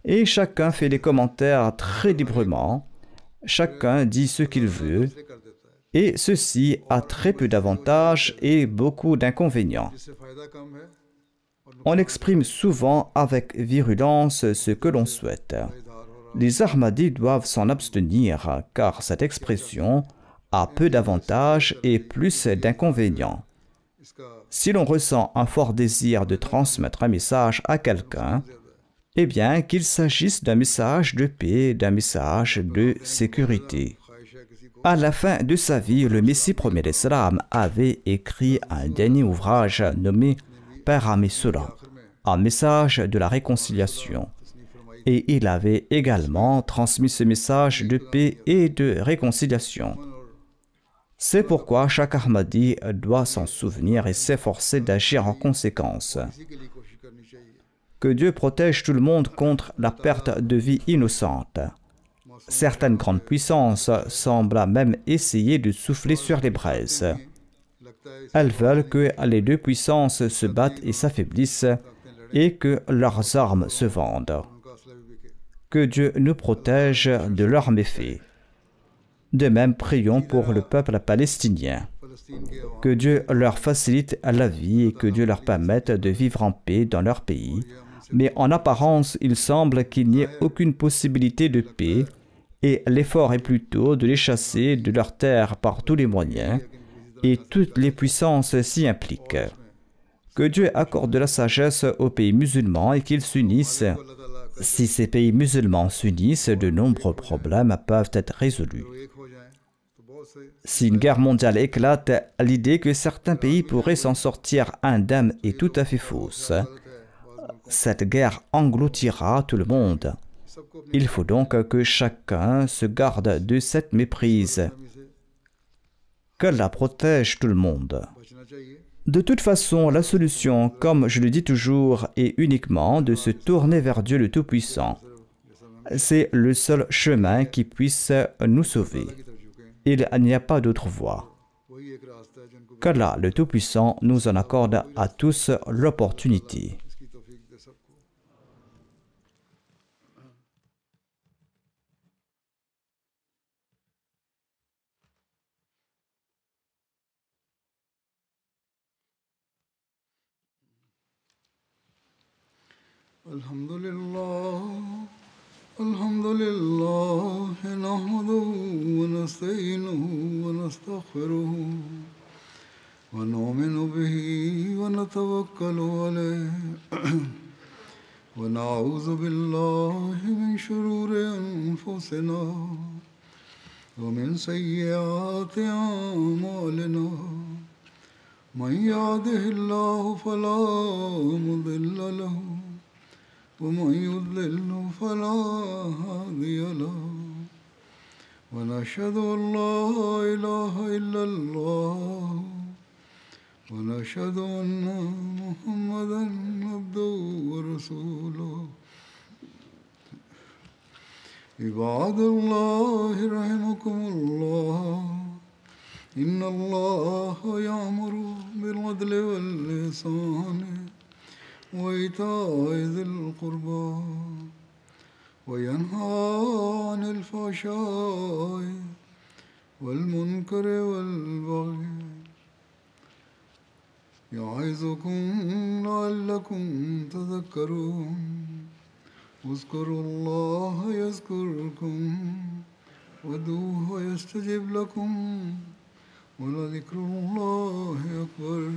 et chacun fait des commentaires très librement, chacun dit ce qu'il veut, et ceci a très peu d'avantages et beaucoup d'inconvénients. On exprime souvent avec virulence ce que l'on souhaite. Les Ahmadis doivent s'en abstenir car cette expression a peu d'avantages et plus d'inconvénients. Si l'on ressent un fort désir de transmettre un message à quelqu'un, eh bien qu'il s'agisse d'un message de paix, d'un message de sécurité. À la fin de sa vie, le Messie premier d'Islam avait écrit un dernier ouvrage nommé Paramesura, un message de la réconciliation. Et il avait également transmis ce message de paix et de réconciliation. C'est pourquoi chaque Ahmadi doit s'en souvenir et s'efforcer d'agir en conséquence. Que Dieu protège tout le monde contre la perte de vie innocente. Certaines grandes puissances semblent même essayer de souffler sur les braises. Elles veulent que les deux puissances se battent et s'affaiblissent et que leurs armes se vendent. Que Dieu nous protège de leurs méfaits. De même, prions pour le peuple palestinien. Que Dieu leur facilite la vie et que Dieu leur permette de vivre en paix dans leur pays. Mais en apparence, il semble qu'il n'y ait aucune possibilité de paix et l'effort est plutôt de les chasser de leurs terres par tous les moyens et toutes les puissances s'y impliquent. que Dieu accorde de la sagesse aux pays musulmans et qu'ils s'unissent. Si ces pays musulmans s'unissent, de nombreux problèmes peuvent être résolus. Si une guerre mondiale éclate, l'idée que certains pays pourraient s'en sortir indemnes est tout à fait fausse. Cette guerre engloutira tout le monde. Il faut donc que chacun se garde de cette méprise. Qu'Allah protège tout le monde. De toute façon, la solution, comme je le dis toujours, est uniquement de se tourner vers Dieu le Tout-Puissant. C'est le seul chemin qui puisse nous sauver. Il n'y a pas d'autre voie. Qu'Allah le Tout-Puissant nous en accorde à tous l'opportunité. الحمد لله نحمده ونستعينه ونستغفره ونؤمن به ونتوكل عليه ونعوذ بالله من شرور أنفسنا ومن سيئات أعمالنا من يهده الله فلا مضل له ومن يضلل فلا هادي له ونشهد أن لا إله إلا الله ونشهد أن محمدا عبده ورسوله عباد الله رحمكم الله إن الله يأمر بالعدل والإحسان وإيتاء ذي القربى وينهى عن الفحشاء والمنكر والبغي يعظكم لعلكم تذكرون اذكروا الله يذكركم وادعوه يستجب لكم ولذكر الله أكبر